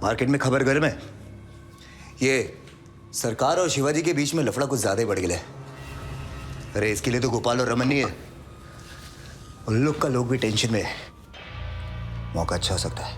Market में खबर गर्म है। ये सरकार और शिवाजी के बीच में लफड़ा कुछ ज्यादा ही बढ़ गया है। अरे इसके लिए तो गोपाल और रमन नहीं है, उन लोग का लोग भी टेंशन में है। मौका अच्छा हो सकता है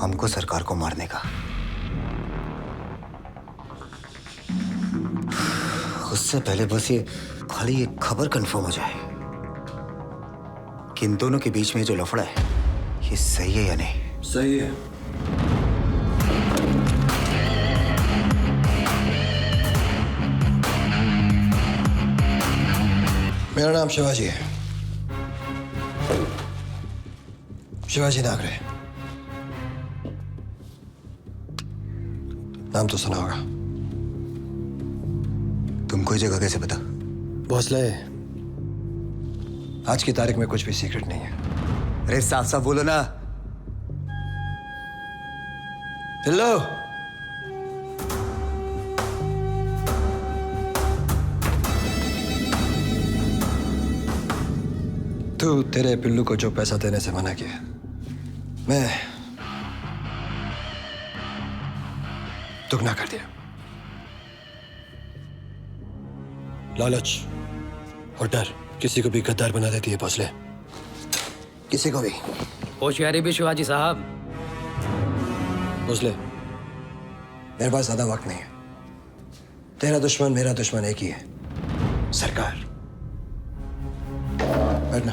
हमको सरकार को मारने का। उससे पहले बस ये खाली ये खबर कंफर्म हो जाए कि इन दोनों के बीच में जो लफड़ा है ये सही है या नहीं। सही है। मेरा नाम शिवाजी है, शिवाजी नागरे। नाम तो सुना होगा। तुमको ये जगह कैसे पता? भोसले, आज की तारीख में कुछ भी सीक्रेट नहीं है। अरे साफ साफ बोलो ना। हेलो, तू तेरे पिल्लू को जो पैसा देने से मना किया, मैं दुगना कर दिया। लालच और डर किसी को भी गद्दार बना देती है भोसले, किसी को भी। होशियारी भी शिवाजी साहब। भोसले, मेरे पास ज्यादा वक्त नहीं है। तेरा दुश्मन मेरा दुश्मन एक ही है, सरकार। बैठना।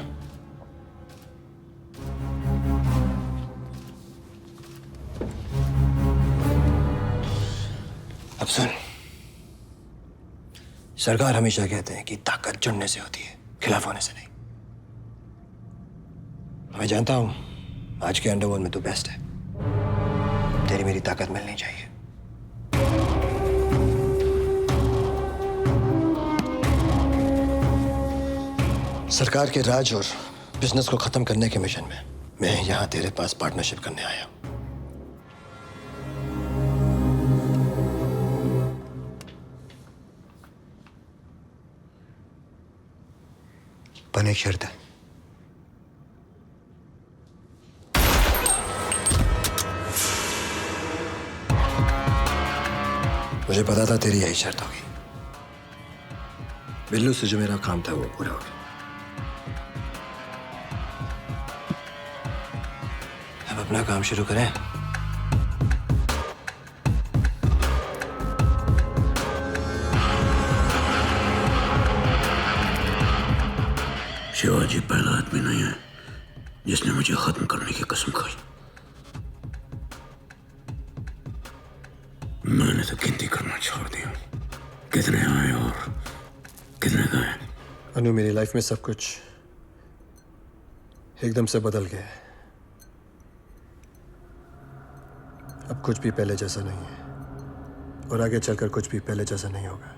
अब सुन, सरकार हमेशा कहते हैं कि ताकत जुड़ने से होती है, खिलाफ होने से नहीं। मैं जानता हूं आज के अंडरवर्ल्ड में तू बेस्ट है, तेरी मेरी ताकत मिलनी चाहिए। सरकार के राज और बिजनेस को खत्म करने के मिशन में मैं यहां तेरे पास पार्टनरशिप करने आया हूं। पर एक शर्त है। मुझे पता था तेरी यही शर्त होगी। बिल्लू से जो मेरा काम था वो पूरा हो गया। अब अपना काम शुरू करें। शिवाजी पहला आदमी नहीं है जिसने मुझे खत्म करने की कसम खाई। मैंने तो गिनती करना छोड़ दिया, कितने आए और कितने गए। अनु, मेरी लाइफ में सब कुछ एकदम से बदल गया है। अब कुछ भी पहले जैसा नहीं है और आगे चलकर कुछ भी पहले जैसा नहीं होगा।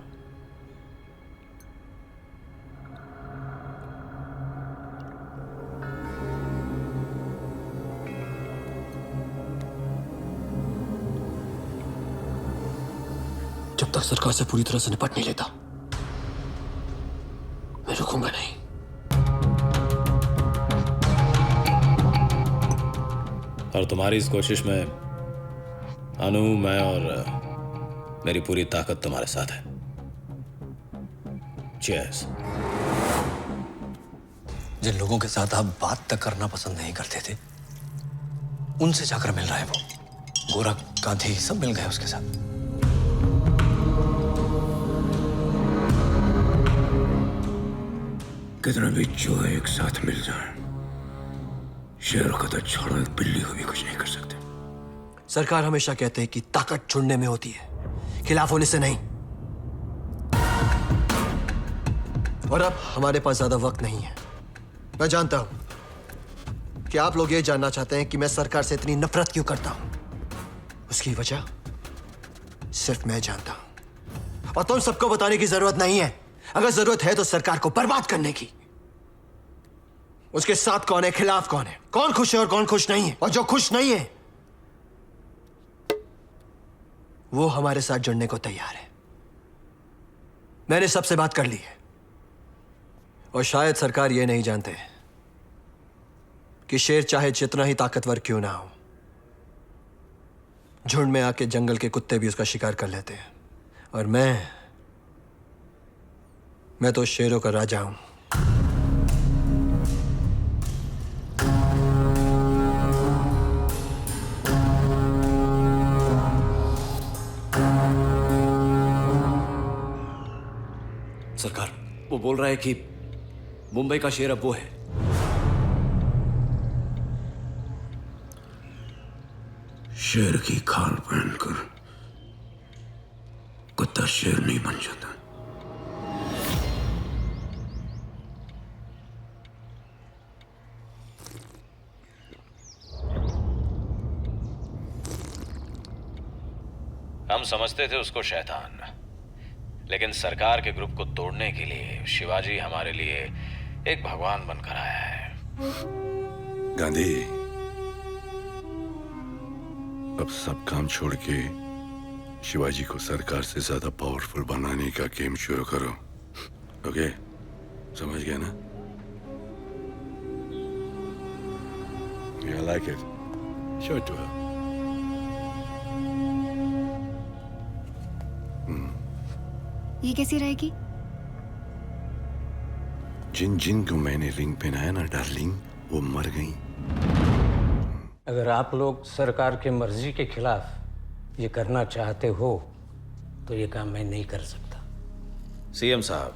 जब तक सरकार से पूरी तरह से निपट नहीं लेता मैं रुकूंगा नहीं। और तुम्हारी इस कोशिश में अनु, मैं और मेरी पूरी ताकत तुम्हारे साथ है। चीयर्स। जिन लोगों के साथ आप बात तक करना पसंद नहीं करते थे उनसे जाकर मिल रहा है वो। गोरा, गांधी सब मिल गए उसके साथ। कितना भी चूहे एक साथ मिल जाए, शेर का तो छोड़ो एक बिल्ली को भी कुछ नहीं कर सकते। सरकार हमेशा कहते हैं कि ताकत चुनने में होती है, खिलाफ होने से नहीं। और अब हमारे पास ज्यादा वक्त नहीं है। मैं जानता हूं कि आप लोग ये जानना चाहते हैं कि मैं सरकार से इतनी नफरत क्यों करता हूं। उसकी वजह सिर्फ मैं जानता हूं और तुम सबको बताने की जरूरत नहीं है। अगर जरूरत है तो सरकार को बर्बाद करने की। उसके साथ कौन है, खिलाफ कौन है, कौन खुश है और कौन खुश नहीं है। और जो खुश नहीं है वो हमारे साथ जुड़ने को तैयार है। मैंने सबसे बात कर ली है और शायद सरकार ये नहीं जानते कि शेर चाहे जितना ही ताकतवर क्यों ना हो, झुंड में आके जंगल के कुत्ते भी उसका शिकार कर लेते हैं। और मैं तो शेरों का राजा हूं। सरकार, वो बोल रहा है कि मुंबई का शेर अब वो है। शेर की खाल पहनकर कुत्ता शेर नहीं बन जाता। हम समझते थे उसको शैतान, लेकिन सरकार के ग्रुप को तोड़ने के लिए शिवाजी हमारे लिए एक भगवान बनकर आया है। गांधी, अब सब काम छोड़ के शिवाजी को सरकार से ज्यादा पावरफुल बनाने का गेम शुरू करो। ओके, समझ गया ना? I like it. Show it to her. ये कैसी रहेगी? जिन जिन को मैंने रिंग पहनाया ना डार्लिंग, वो मर गई। अगर आप लोग सरकार की मर्जी के खिलाफ ये करना चाहते हो तो ये काम मैं नहीं कर सकता। सीएम साहब,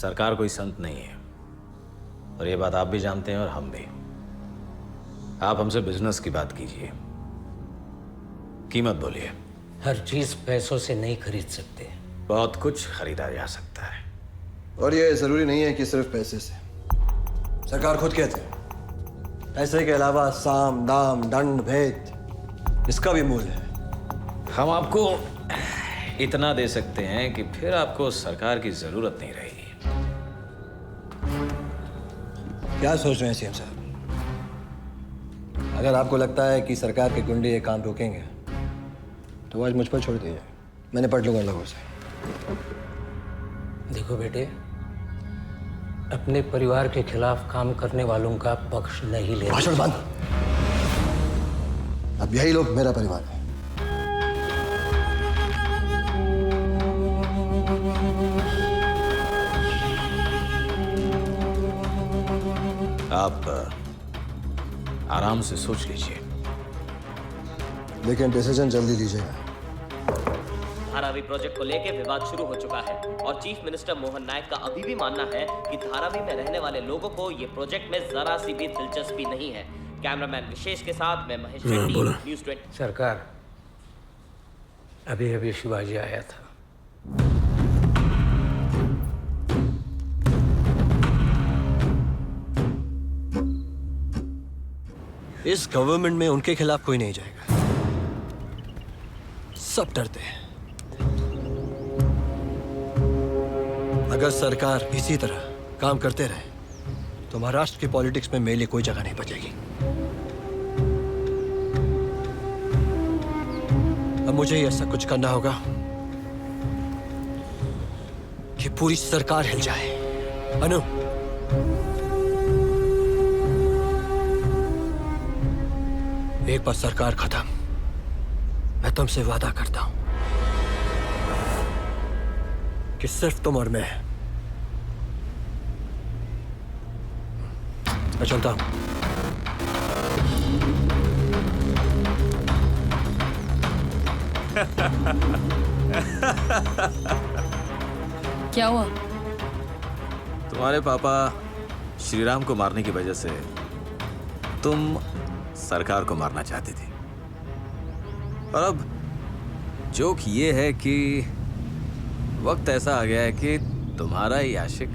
सरकार कोई संत नहीं है और ये बात आप भी जानते हैं और हम भी। आप हमसे बिजनेस की बात कीजिए, कीमत बोलिए। हर चीज पैसों से नहीं खरीद सकते। बहुत कुछ खरीदा जा सकता है। और ये जरूरी नहीं है कि सिर्फ पैसे से। सरकार खुद कहते हैं पैसे के अलावा साम दाम दंड भेद इसका भी मूल्य है। हम आपको इतना दे सकते हैं कि फिर आपको सरकार की जरूरत नहीं रहेगी। क्या सोच रहे हैं सीएम साहब? अगर आपको लगता है कि सरकार के गुंडे ये काम रोकेंगे तो आज मुझ पर छोड़ दीजिए, मैं निपट लूंगा लोगों से। देखो बेटे, अपने परिवार के खिलाफ काम करने वालों का पक्ष नहीं ले। भाषण बंद। अब यही लोग मेरा परिवार है। आप आराम से सोच लीजिए, लेकिन डिसीजन जल्दी दीजिएगा। धारावी प्रोजेक्ट को लेकर विवाद शुरू हो चुका है और चीफ मिनिस्टर मोहन नायक का अभी भी मानना है कि धारावी में रहने वाले लोगों को ये प्रोजेक्ट में जरा सी भी दिलचस्पी नहीं है। कैमरामैन विशेष के साथ मैं महेश रेड्डी, न्यूज़ 20। सरकार, अभी अभी शिवाजी आया था। इस गवर्नमेंट में उनके खिलाफ कोई नहीं जाएगा। सब डरते हैं। अगर सरकार इसी तरह काम करते रहे तो महाराष्ट्र की पॉलिटिक्स में मेरे लिए कोई जगह नहीं बचेगी। अब मुझे ही ऐसा कुछ करना होगा कि पूरी सरकार हिल जाए। अनु, एक बार सरकार खत्म, मैं तुमसे वादा करता हूं कि सिर्फ तुम और मैं चलता हूं। क्या हुआ? तुम्हारे पापा श्रीराम को मारने की वजह से तुम सरकार को मारना चाहती थी, और अब जोक ये है कि वक्त ऐसा आ गया है कि तुम्हारा ही आशिक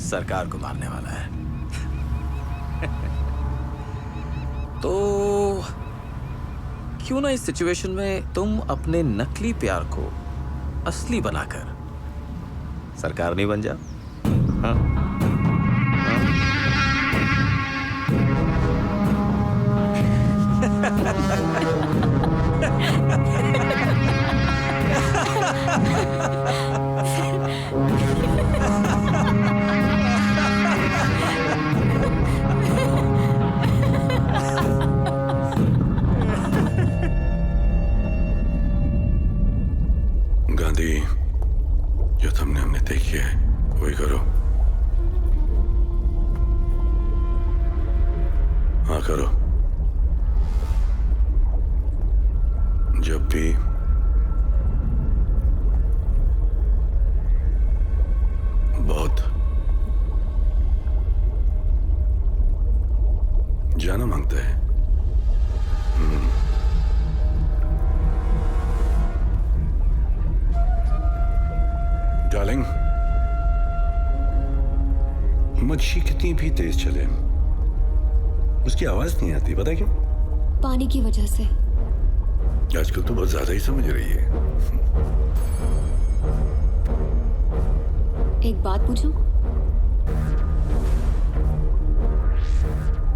सरकार को मारने वाला है। तो क्यों ना इस सिचुएशन में तुम अपने नकली प्यार को असली बनाकर सरकार नहीं बन जाओ? हाँ? करो। जब भी बहुत जाना मांगता है। डार्लिंग, मच्छी कितनी भी तेज चले उसकी आवाज नहीं आती, पता है क्यों? पानी की वजह से। आजकल तो बहुत ज्यादा ही समझ रही है। एक बात पूछूं?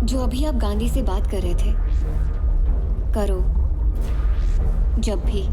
जो अभी आप गांधी से बात कर रहे थे, करो जब भी